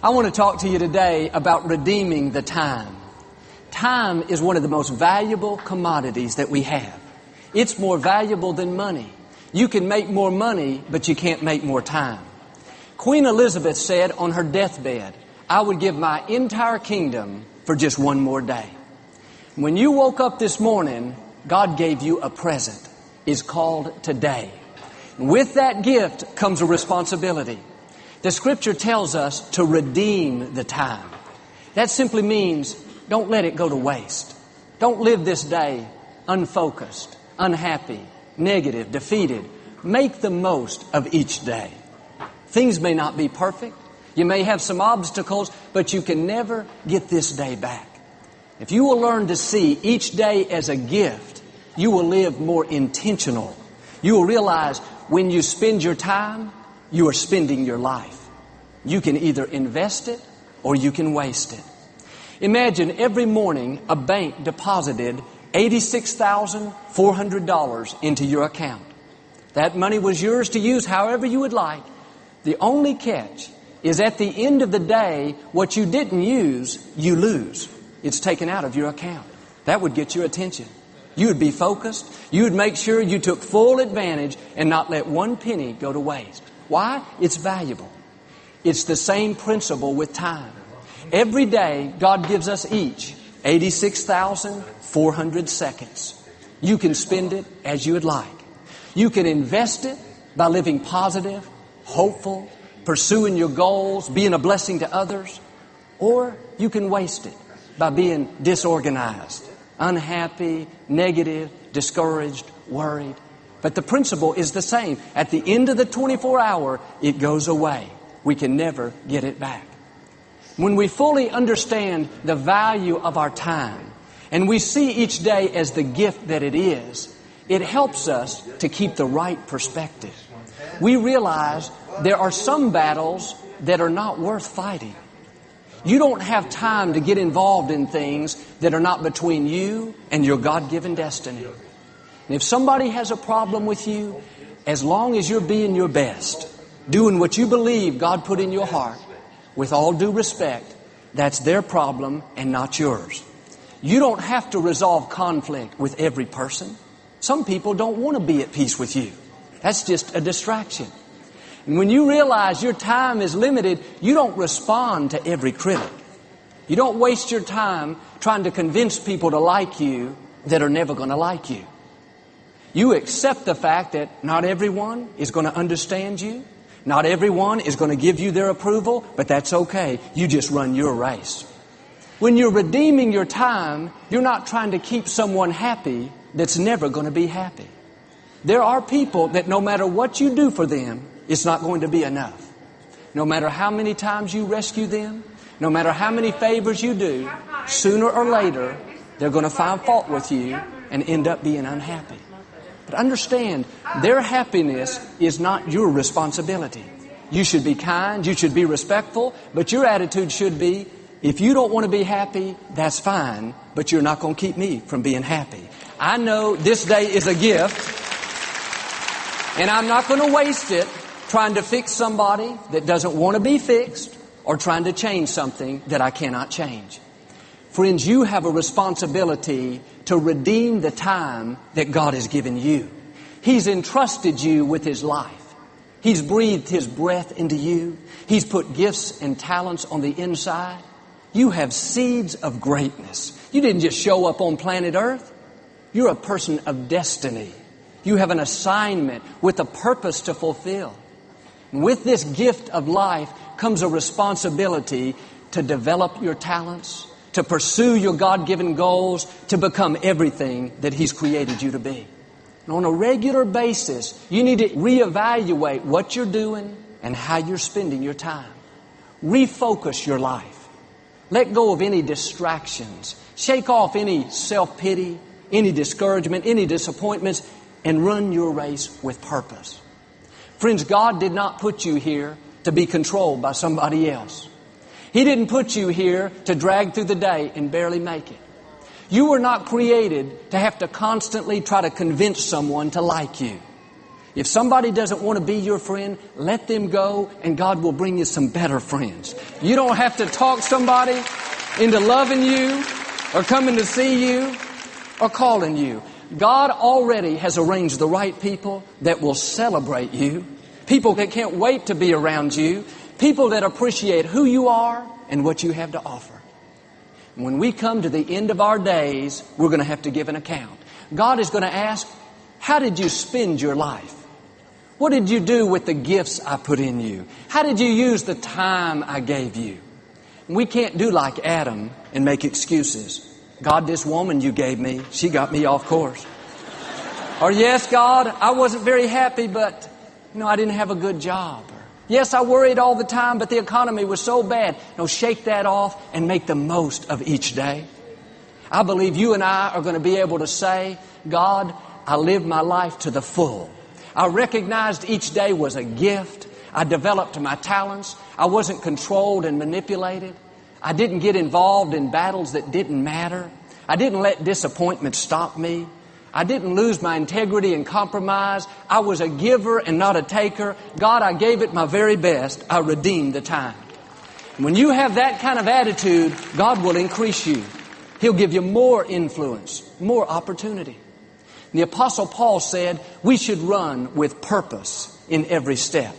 I want to talk to you today about redeeming the time. Time is one of the most valuable commodities that we have. It's more valuable than money. You can make more money, but you can't make more time. Queen Elizabeth said on her deathbed, "I would give my entire kingdom for just one more day." When you woke up this morning, God gave you a present. It's called today. With that gift comes a responsibility. The Scripture tells us to redeem the time. That simply means don't let it go to waste. Don't live this day unfocused, unhappy, negative, defeated. Make the most of each day. Things may not be perfect. You may have some obstacles, but you can never get this day back. If you will learn to see each day as a gift, you will live more intentional. You will realize when you spend your time, you are spending your life. You can either invest it or you can waste it. Imagine every morning a bank deposited $86,400 into your account. That money was yours to use however you would like. The only catch is at the end of the day, what you didn't use, you lose. It's taken out of your account. That would get your attention. You would be focused. You would make sure you took full advantage and not let one penny go to waste. Why? It's valuable. It's the same principle with time. Every day, God gives us each 86,400 seconds. You can spend it as you would like. You can invest it by living positive, hopeful, pursuing your goals, being a blessing to others. Or you can waste it by being disorganized, unhappy, negative, discouraged, worried. But the principle is the same. At the end of the 24-hour, it goes away. We can never get it back. When we fully understand the value of our time and we see each day as the gift that it is, it helps us to keep the right perspective. We realize there are some battles that are not worth fighting. You don't have time to get involved in things that are not between you and your God-given destiny. And if somebody has a problem with you, as long as you're being your best, doing what you believe God put in your heart, with all due respect, that's their problem and not yours. You don't have to resolve conflict with every person. Some people don't want to be at peace with you. That's just a distraction. And when you realize your time is limited, you don't respond to every critic. You don't waste your time trying to convince people to like you that are never going to like you. You accept the fact that not everyone is going to understand you. Not everyone is going to give you their approval, but that's okay. You just run your race. When you're redeeming your time, you're not trying to keep someone happy that's never going to be happy. There are people that no matter what you do for them, it's not going to be enough. No matter how many times you rescue them, no matter how many favors you do, sooner or later, they're going to find fault with you and end up being unhappy. But understand, their happiness is not your responsibility. You should be kind, you should be respectful, but your attitude should be, if you don't want to be happy, that's fine, but you're not going to keep me from being happy. I know this day is a gift, and I'm not going to waste it trying to fix somebody that doesn't want to be fixed or trying to change something that I cannot change. Friends, you have a responsibility to redeem the time that God has given you. He's entrusted you with His life. He's breathed His breath into you. He's put gifts and talents on the inside. You have seeds of greatness. You didn't just show up on planet Earth. You're a person of destiny. You have an assignment with a purpose to fulfill. And with this gift of life comes a responsibility to develop your talents, to pursue your God-given goals, to become everything that He's created you to be. And on a regular basis, you need to reevaluate what you're doing and how you're spending your time. Refocus your life. Let go of any distractions. Shake off any self-pity, any discouragement, any disappointments, and run your race with purpose. Friends, God did not put you here to be controlled by somebody else. He didn't put you here to drag through the day and barely make it. You were not created to have to constantly try to convince someone to like you. If somebody doesn't want to be your friend, let them go and God will bring you some better friends. You don't have to talk somebody into loving you or coming to see you or calling you. God already has arranged the right people that will celebrate you, people that can't wait to be around you, people that appreciate who you are and what you have to offer. When we come to the end of our days, we're going to have to give an account. God is going to ask, how did you spend your life? What did you do with the gifts I put in you? How did you use the time I gave you? We can't do like Adam and make excuses. God, this woman you gave me, she got me off course. Or yes, God, I wasn't very happy, but I didn't have a good job. Or, yes, I worried all the time, but the economy was so bad. Shake that off and make the most of each day. I believe you and I are going to be able to say, God, I lived my life to the full. I recognized each day was a gift. I developed my talents. I wasn't controlled and manipulated. I didn't get involved in battles that didn't matter. I didn't let disappointment stop me. I didn't lose my integrity and compromise. I was a giver and not a taker. God, I gave it my very best. I redeemed the time. When you have that kind of attitude, God will increase you. He'll give you more influence, more opportunity. The Apostle Paul said we should run with purpose in every step.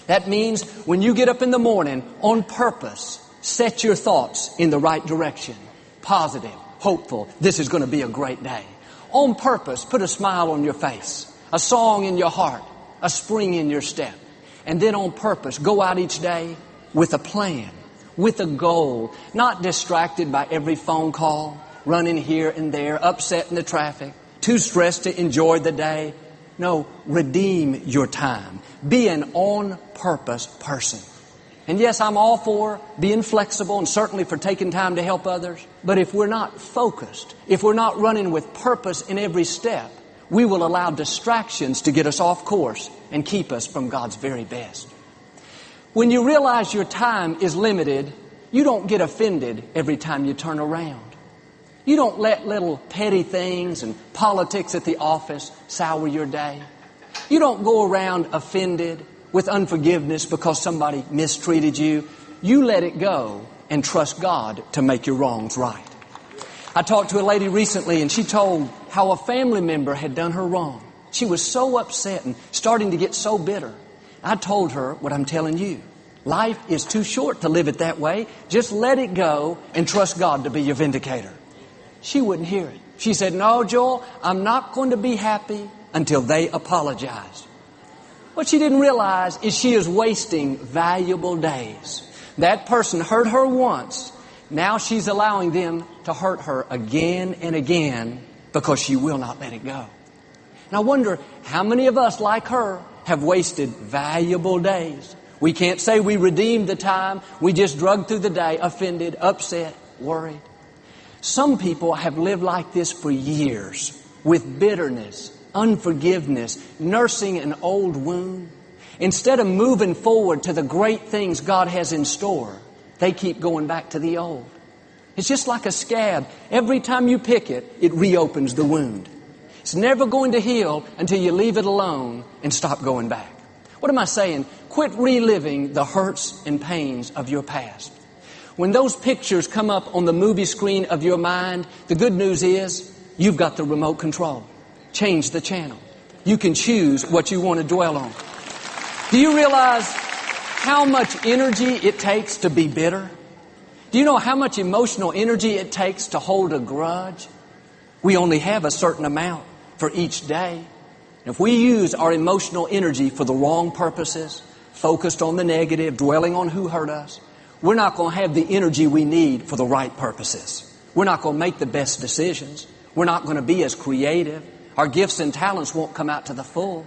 That means when you get up in the morning, on purpose, set your thoughts in the right direction. Positive, hopeful, this is going to be a great day. On purpose, put a smile on your face, a song in your heart, a spring in your step. And then on purpose, go out each day with a plan, with a goal, not distracted by every phone call, running here and there, upset in the traffic, too stressed to enjoy the day. No, redeem your time. Be an on-purpose person. And yes, I'm all for being flexible and certainly for taking time to help others. But if we're not focused, if we're not running with purpose in every step, we will allow distractions to get us off course and keep us from God's very best. When you realize your time is limited, you don't get offended every time you turn around. You don't let little petty things and politics at the office sour your day. You don't go around offended with unforgiveness because somebody mistreated you. You let it go and trust God to make your wrongs right. I talked to a lady recently and she told how a family member had done her wrong. She was so upset and starting to get so bitter. I told her what I'm telling you. Life is too short to live it that way. Just let it go and trust God to be your vindicator. She wouldn't hear it. She said, no, Joel, I'm not going to be happy until they apologize. What she didn't realize is she is wasting valuable days. That person hurt her once. Now she's allowing them to hurt her again and again because she will not let it go. And I wonder how many of us like her have wasted valuable days. We can't say we redeemed the time. We just drug through the day, offended, upset, worried. Some people have lived like this for years with bitterness, unforgiveness, nursing an old wound. Instead of moving forward to the great things God has in store, they keep going back to the old. It's just like a scab. Every time you pick it, it reopens the wound. It's never going to heal until you leave it alone and stop going back. What am I saying? Quit reliving the hurts and pains of your past. When those pictures come up on the movie screen of your mind, the good news is you've got the remote control. Change the channel. You can choose what you want to dwell on. Do you realize how much energy it takes to be bitter? Do you know how much emotional energy it takes to hold a grudge? We only have a certain amount for each day. If we use our emotional energy for the wrong purposes, focused on the negative, dwelling on who hurt us, we're not going to have the energy we need for the right purposes. We're not going to make the best decisions. We're not going to be as creative. Our gifts and talents won't come out to the full.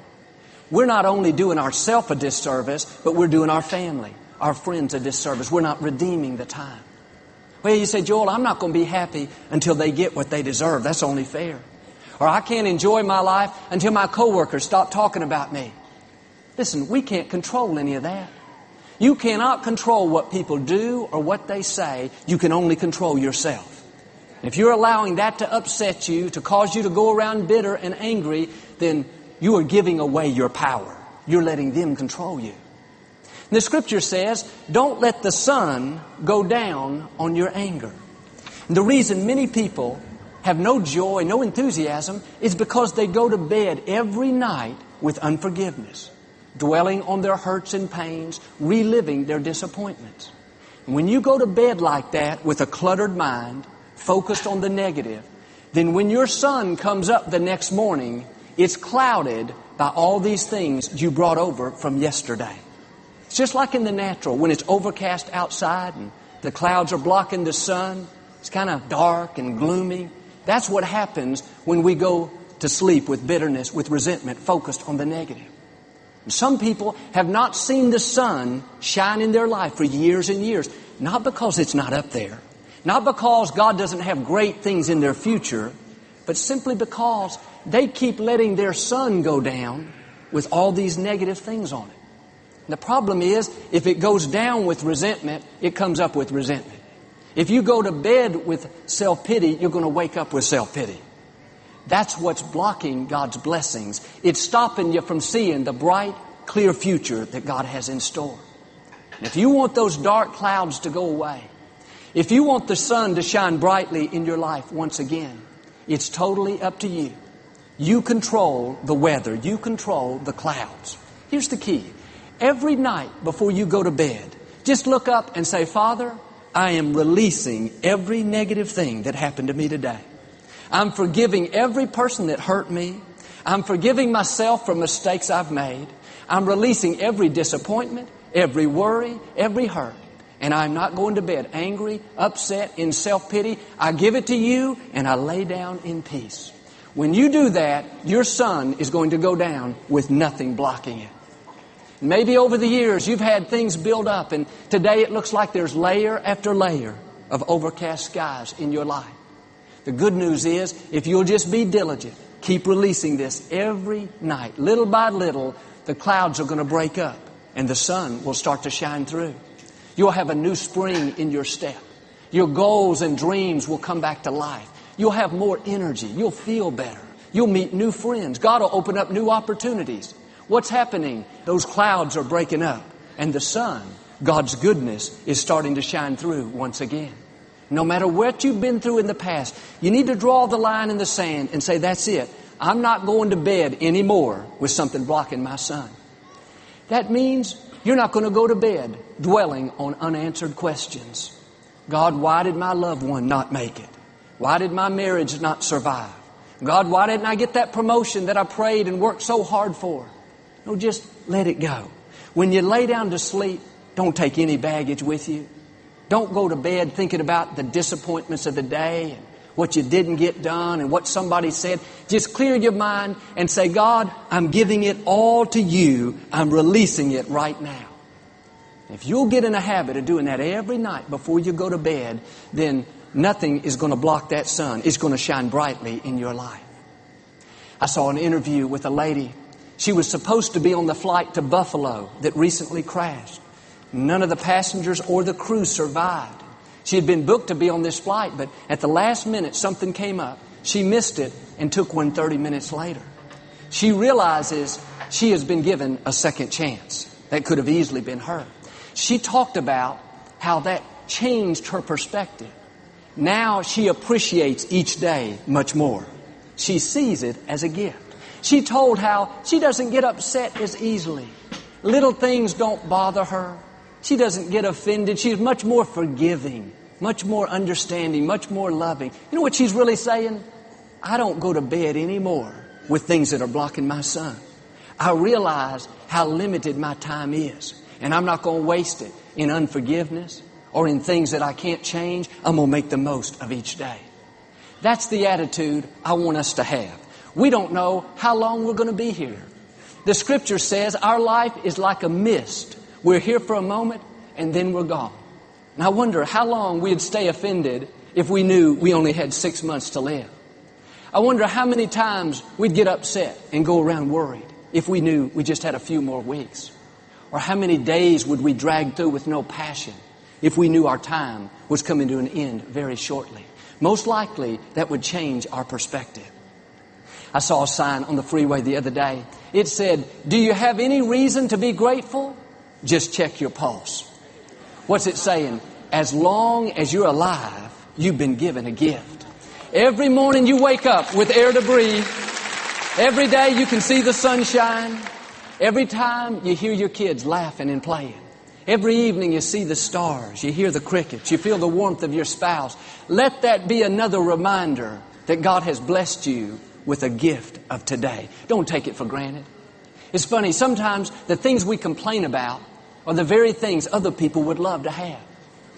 We're not only doing ourselves a disservice, but we're doing our family, our friends a disservice. We're not redeeming the time. Well, you say, Joel, I'm not going to be happy until they get what they deserve. That's only fair. Or I can't enjoy my life until my coworkers stop talking about me. Listen, we can't control any of that. You cannot control what people do or what they say. You can only control yourself. If you're allowing that to upset you, to cause you to go around bitter and angry, then you are giving away your power. You're letting them control you. And the scripture says, don't let the sun go down on your anger. And the reason many people have no joy, no enthusiasm, is because they go to bed every night with unforgiveness, dwelling on their hurts and pains, reliving their disappointments. And when you go to bed like that with a cluttered mind, focused on the negative, then when your sun comes up the next morning, it's clouded by all these things you brought over from yesterday. It's just like in the natural, when it's overcast outside and the clouds are blocking the sun, it's kind of dark and gloomy. That's what happens when we go to sleep with bitterness, with resentment, focused on the negative. And some people have not seen the sun shine in their life for years and years, not because it's not up there, not because God doesn't have great things in their future, but simply because they keep letting their sun go down with all these negative things on it. And the problem is, if it goes down with resentment, it comes up with resentment. If you go to bed with self-pity, you're going to wake up with self-pity. That's what's blocking God's blessings. It's stopping you from seeing the bright, clear future that God has in store. And if you want those dark clouds to go away, if you want the sun to shine brightly in your life once again, it's totally up to you. You control the weather. You control the clouds. Here's the key. Every night before you go to bed, just look up and say, Father, I am releasing every negative thing that happened to me today. I'm forgiving every person that hurt me. I'm forgiving myself for mistakes I've made. I'm releasing every disappointment, every worry, every hurt. And I'm not going to bed angry, upset, in self-pity. I give it to you and I lay down in peace. When you do that, your sun is going to go down with nothing blocking it. Maybe over the years you've had things build up, and today it looks like there's layer after layer of overcast skies in your life. The good news is, if you'll just be diligent, keep releasing this every night, little by little, the clouds are going to break up and the sun will start to shine through. You'll have a new spring in your step. Your goals and dreams will come back to life. You'll have more energy. You'll feel better. You'll meet new friends. God will open up new opportunities. What's happening? Those clouds are breaking up, and the sun, God's goodness, is starting to shine through once again. No matter what you've been through in the past, you need to draw the line in the sand and say, that's it. I'm not going to bed anymore with something blocking my sun. That means you're not going to go to bed dwelling on unanswered questions. God, why did my loved one not make it? Why did my marriage not survive? God, why didn't I get that promotion that I prayed and worked so hard for? No, just let it go. When you lay down to sleep, don't take any baggage with you. Don't go to bed thinking about the disappointments of the day and what you didn't get done and what somebody said. Just clear your mind and say, God, I'm giving it all to you. I'm releasing it right now. If you'll get in a habit of doing that every night before you go to bed, then nothing is going to block that sun. It's going to shine brightly in your life. I saw an interview with a lady. She was supposed to be on the flight to Buffalo that recently crashed. None of the passengers or the crew survived. She had been booked to be on this flight, but at the last minute something came up. She missed it and took one 30 minutes later. She realizes she has been given a second chance. That could have easily been her. She talked about how that changed her perspective. Now she appreciates each day much more. She sees it as a gift. She told how she doesn't get upset as easily. Little things don't bother her. She doesn't get offended. She's much more forgiving, much more understanding, much more loving. You know what she's really saying? I don't go to bed anymore with things that are blocking my sun. I realize how limited my time is, and I'm not going to waste it in unforgiveness or in things that I can't change. I'm going to make the most of each day. That's the attitude I want us to have. We don't know how long we're going to be here. The scripture says our life is like a mist. We're here for a moment and then we're gone. And I wonder how long we'd stay offended if we knew we only had 6 months to live. I wonder how many times we'd get upset and go around worried if we knew we just had a few more weeks. Or how many days would we drag through with no passion if we knew our time was coming to an end very shortly. Most likely that would change our perspective. I saw a sign on the freeway the other day. It said, "Do you have any reason to be grateful? Just check your pulse." What's it saying? As long as you're alive, you've been given a gift. Every morning you wake up with air to breathe. Every day you can see the sunshine. Every time you hear your kids laughing and playing. Every evening you see the stars. You hear the crickets. You feel the warmth of your spouse. Let that be another reminder that God has blessed you with a gift of today. Don't take it for granted. It's funny, sometimes the things we complain about are the very things other people would love to have.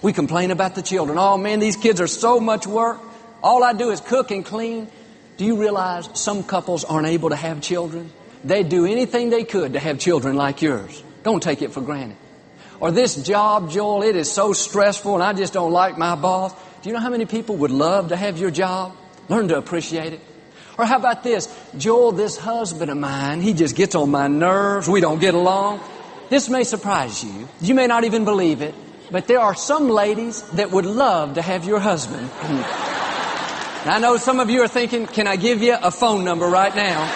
We complain about the children. "Oh man, these kids are so much work. All I do is cook and clean." Do you realize some couples aren't able to have children? They'd do anything they could to have children like yours. Don't take it for granted. Or this job, Joel, it is so stressful and I just don't like my boss. Do you know how many people would love to have your job? Learn to appreciate it. Or how about this? "Joel, this husband of mine, he just gets on my nerves. We don't get along." This may surprise you. You may not even believe it. But there are some ladies that would love to have your husband. I know some of you are thinking, can I give you a phone number right now?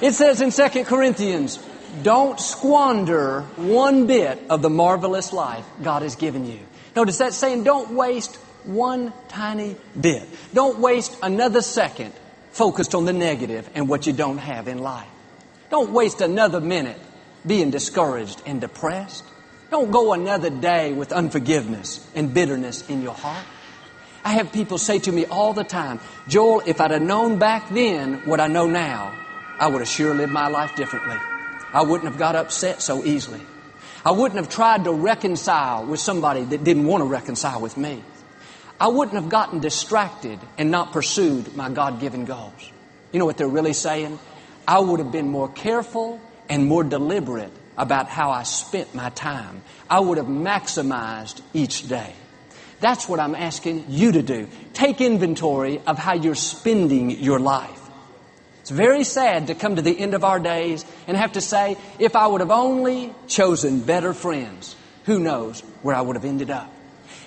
It says in 2 Corinthians, don't squander one bit of the marvelous life God has given you. Notice that saying, don't waste one tiny bit. Don't waste another second focused on the negative and what you don't have in life. Don't waste another minute being discouraged and depressed. Don't go another day with unforgiveness and bitterness in your heart. I have people say to me all the time, "Joel, if I'd have known back then what I know now, I would have sure lived my life differently. I wouldn't have got upset so easily. I wouldn't have tried to reconcile with somebody that didn't want to reconcile with me. I wouldn't have gotten distracted and not pursued my God-given goals." You know what they're really saying? I would have been more careful and more deliberate about how I spent my time. I would have maximized each day. That's what I'm asking you to do. Take inventory of how you're spending your life. It's very sad to come to the end of our days and have to say, if I would have only chosen better friends, who knows where I would have ended up.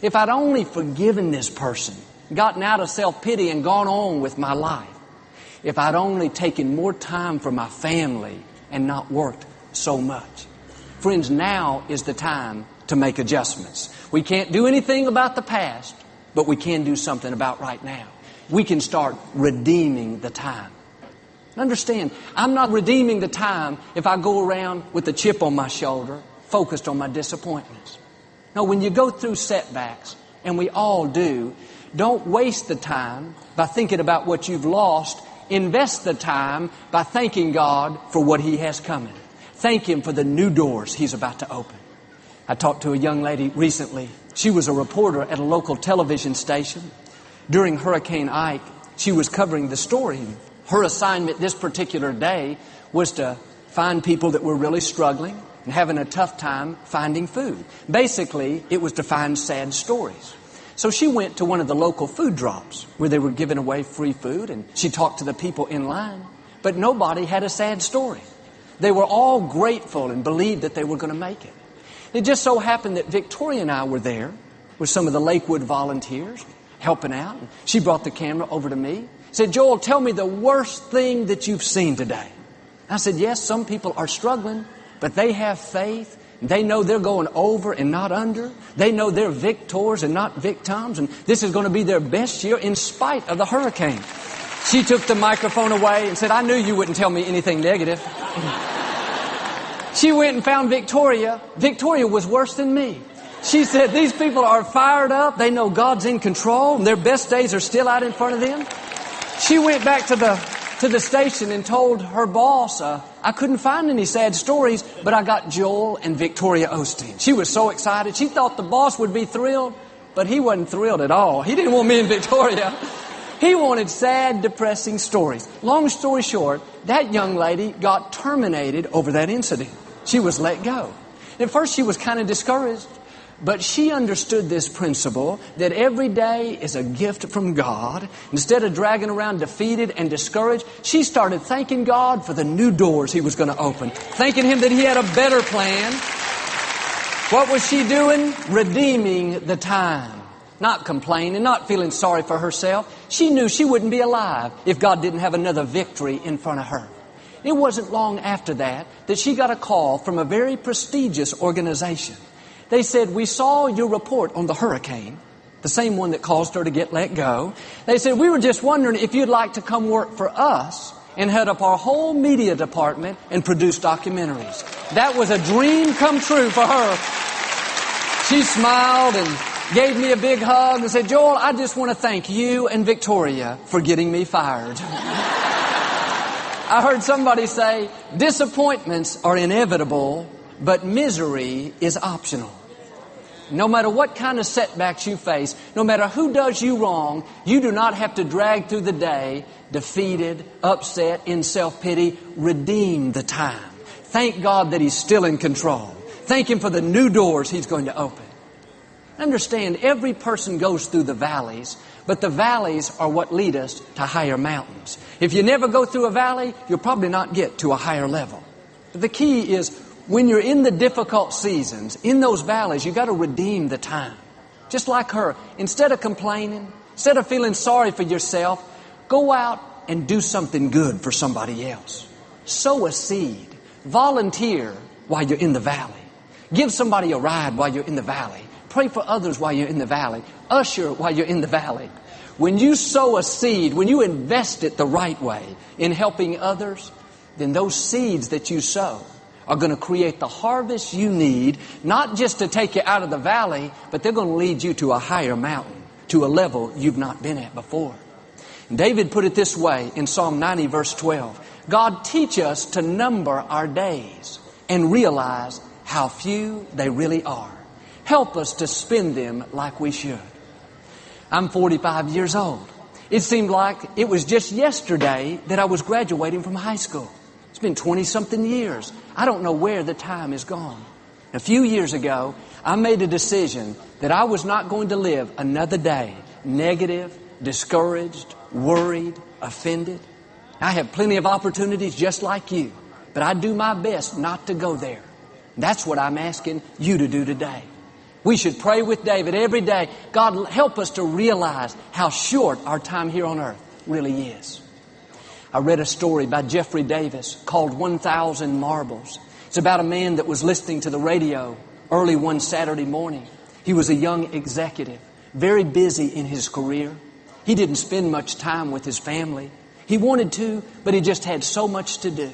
If I'd only forgiven this person, gotten out of self-pity and gone on with my life. If I'd only taken more time for my family and not worked so much. Friends, now is the time to make adjustments. We can't do anything about the past, but we can do something about right now. We can start redeeming the time. Understand, I'm not redeeming the time if I go around with a chip on my shoulder, focused on my disappointments. No, when you go through setbacks, and we all do, don't waste the time by thinking about what you've lost. Invest the time by thanking God for what He has coming. Thank Him for the new doors He's about to open. I talked to a young lady recently. She was a reporter at a local television station. During Hurricane Ike, she was covering the story. Her assignment this particular day was to find people that were really struggling and having a tough time finding food. Basically, it was to find sad stories. So she went to one of the local food drops where they were giving away free food, and she talked to the people in line, but nobody had a sad story. They were all grateful and believed that they were going to make it. It just so happened that Victoria and I were there with some of the Lakewood volunteers helping out. And she brought the camera over to me. Said, "Joel, tell me the worst thing that you've seen today." I said, "Yes, some people are struggling, but they have faith. They know they're going over and not under. They know they're victors and not victims. And this is going to be their best year in spite of the hurricane." She took the microphone away and said, "I knew you wouldn't tell me anything negative." She went and found Victoria. Victoria was worse than me. She said, "These people are fired up. They know God's in control. And their best days are still out in front of them." She went back to the station and told her boss, "I couldn't find any sad stories, but I got Joel and Victoria Osteen." She was so excited. She thought the boss would be thrilled, but he wasn't thrilled at all. He didn't want me and Victoria. He wanted sad, depressing stories. Long story short, that young lady got terminated over that incident. She was let go. At first she was kind of discouraged, but she understood this principle that every day is a gift from God. Instead of dragging around defeated and discouraged, she started thanking God for the new doors He was going to open, thanking Him that He had a better plan. What was she doing? Redeeming the time. not complaining, not feeling sorry for herself. She knew she wouldn't be alive if God didn't have another victory in front of her. It wasn't long after that she got a call from a very prestigious organization. They said, "We saw your report on the hurricane," the same one that caused her to get let go. They said, "We were just wondering if you'd like to come work for us and head up our whole media department and produce documentaries." That was a dream come true for her. She smiled and gave me a big hug and said, "Joel, I just want to thank you and Victoria for getting me fired." I heard somebody say, disappointments are inevitable, but misery is optional. No matter what kind of setbacks you face, no matter who does you wrong, you do not have to drag through the day defeated, upset, in self-pity. Redeem the time. Thank God that He's still in control. Thank Him for the new doors He's going to open. Understand, every person goes through the valleys, but the valleys are what lead us to higher mountains. If you never go through a valley, you'll probably not get to a higher level. But the key is, when you're in the difficult seasons, in those valleys, you got to redeem the time. Just like her, instead of complaining, instead of feeling sorry for yourself, go out and do something good for somebody else. Sow a seed. Volunteer while you're in the valley. Give somebody a ride while you're in the valley. Pray for others while you're in the valley. Usher while you're in the valley. When you sow a seed, when you invest it the right way in helping others, then those seeds that you sow are going to create the harvest you need, not just to take you out of the valley, but they're going to lead you to a higher mountain, to a level you've not been at before. David put it this way in Psalm 90, verse 12. God, teach us to number our days and realize how few they really are. Help us to spend them like we should. I'm 45 years old. It seemed like it was just yesterday that I was graduating from high school. It's been 20-something years. I don't know where the time has gone. A few years ago, I made a decision that I was not going to live another day negative, discouraged, worried, offended. I have plenty of opportunities just like you, but I do my best not to go there. That's what I'm asking you to do today. We should pray with David every day. God, help us to realize how short our time here on earth really is. I read a story by Jeffrey Davis called 1,000 Marbles. It's about a man that was listening to the radio early one Saturday morning. He was a young executive, very busy in his career. He didn't spend much time with his family. He wanted to, but he just had so much to do.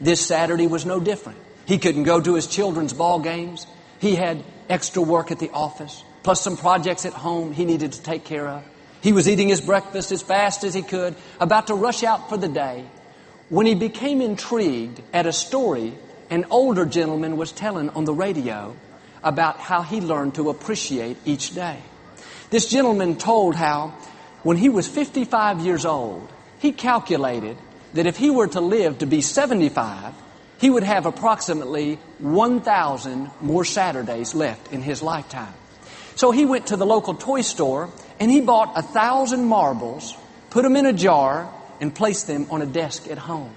This Saturday was no different. He couldn't go to his children's ball games. He had extra work at the office, plus some projects at home he needed to take care of. He was eating his breakfast as fast as he could, about to rush out for the day, when he became intrigued at a story an older gentleman was telling on the radio about how he learned to appreciate each day. This gentleman told how, when he was 55 years old, he calculated that if he were to live to be 75, he would have approximately 1,000 more Saturdays left in his lifetime. So he went to the local toy store and he bought 1,000 marbles, put them in a jar, and placed them on a desk at home.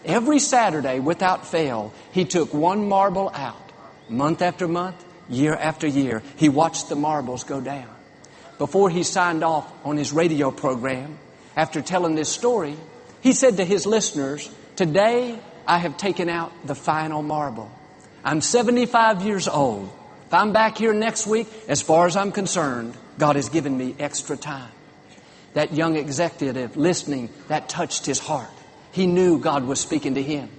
Every Saturday, without fail, he took one marble out. Month after month, year after year, he watched the marbles go down. Before he signed off on his radio program, after telling this story, he said to his listeners, "Today, I have taken out the final marble. I'm 75 years old. If I'm back here next week, as far as I'm concerned, God has given me extra time." That young executive listening, that touched his heart. He knew God was speaking to him.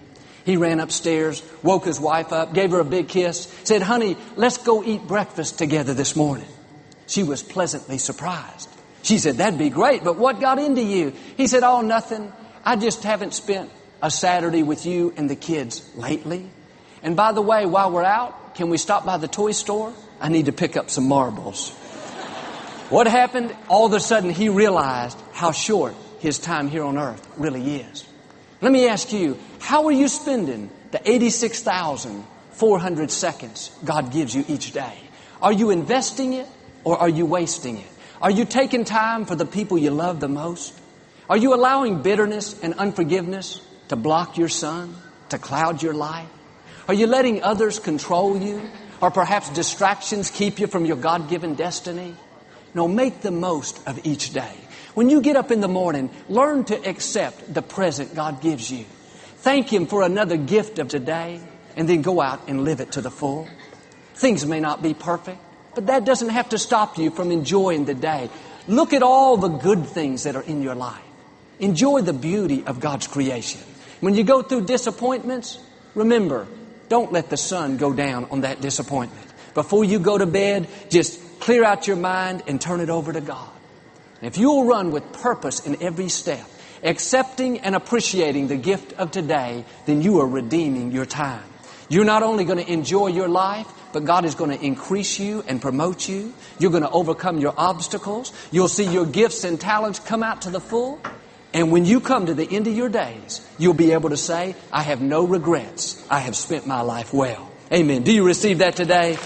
He ran upstairs, woke his wife up, gave her a big kiss, said, "Honey, let's go eat breakfast together this morning." She was pleasantly surprised. She said, "That'd be great, but what got into you?" He said, "Oh, nothing. I just haven't spent a Saturday with you and the kids lately. And by the way, while we're out, can we stop by the toy store? I need to pick up some marbles." What happened? All of a sudden, he realized how short his time here on earth really is. Let me ask you, how are you spending the 86,400 seconds God gives you each day? Are you investing it or are you wasting it? Are you taking time for the people you love the most? Are you allowing bitterness and unforgiveness to block your sun, to cloud your life? Are you letting others control you? Or perhaps distractions keep you from your God-given destiny? No, make the most of each day. When you get up in the morning, learn to accept the present God gives you. Thank Him for another gift of today, and then go out and live it to the full. Things may not be perfect, but that doesn't have to stop you from enjoying the day. Look at all the good things that are in your life. Enjoy the beauty of God's creation. When you go through disappointments, remember, don't let the sun go down on that disappointment. Before you go to bed, just clear out your mind and turn it over to God. If you'll run with purpose in every step, accepting and appreciating the gift of today, then you are redeeming your time. You're not only going to enjoy your life, but God is going to increase you and promote you. You're going to overcome your obstacles. You'll see your gifts and talents come out to the full. And when you come to the end of your days, you'll be able to say, I have no regrets. I have spent my life well. Amen. Do you receive that today?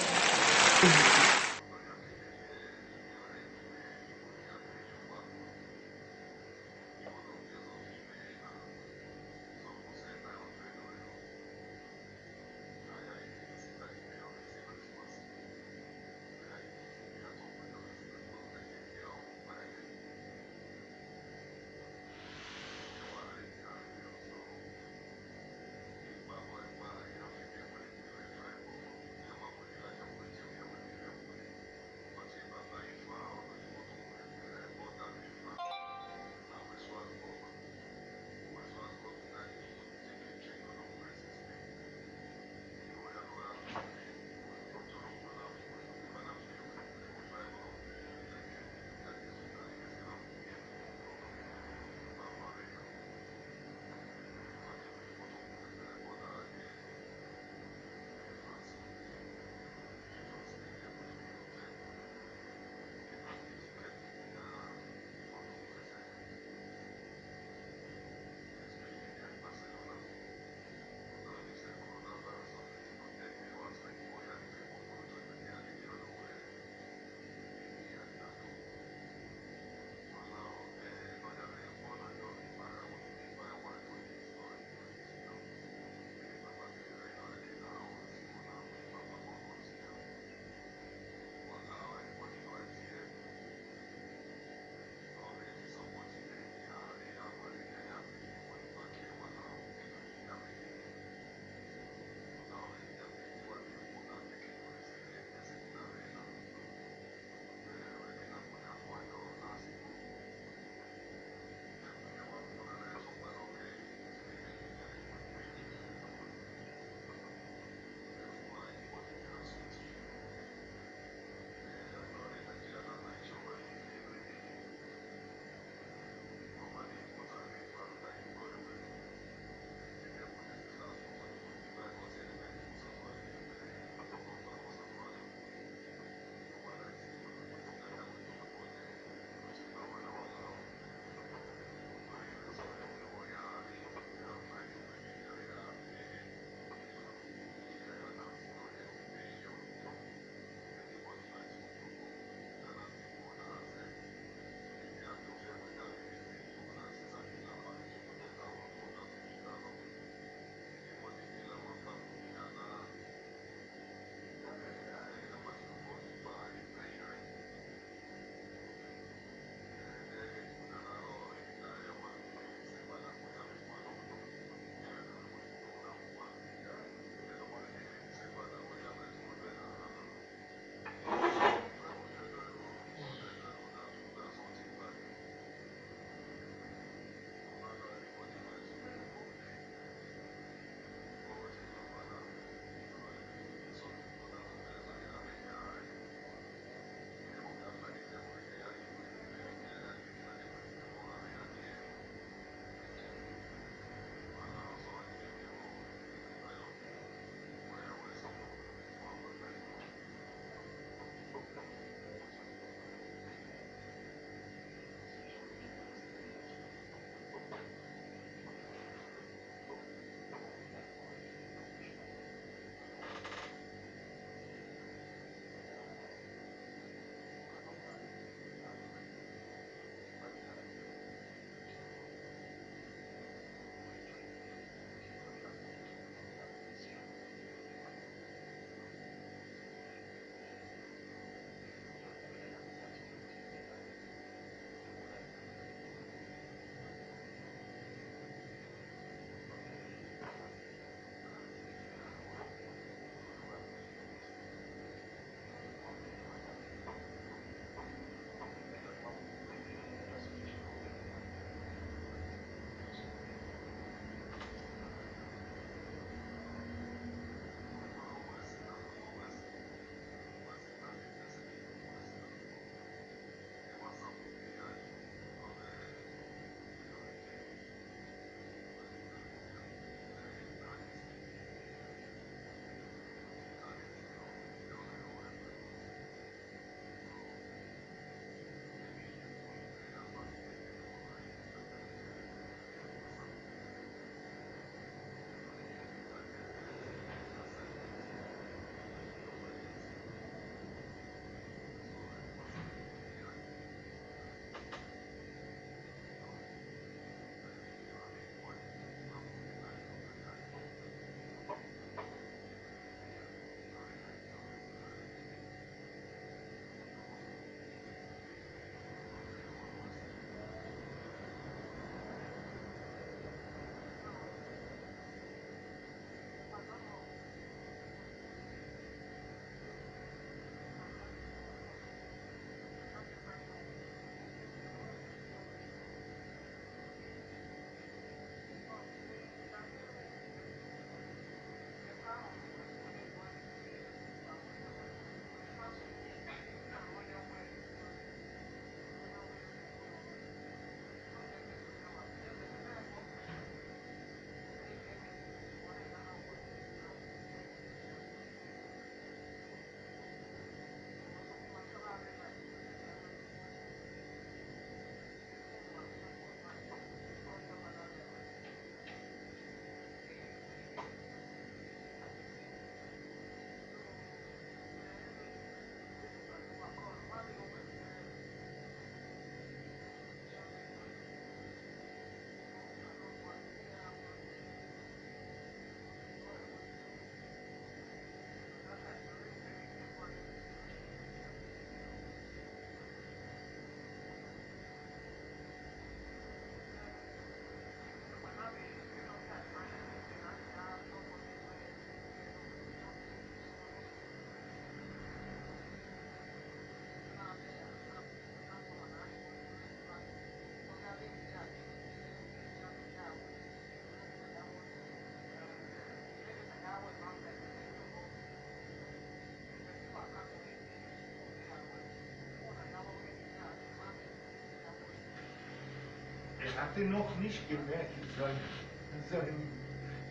hatte noch nicht gemerkt, sein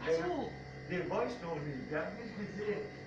Also, der weiß noch nicht, der hat nicht gesehen.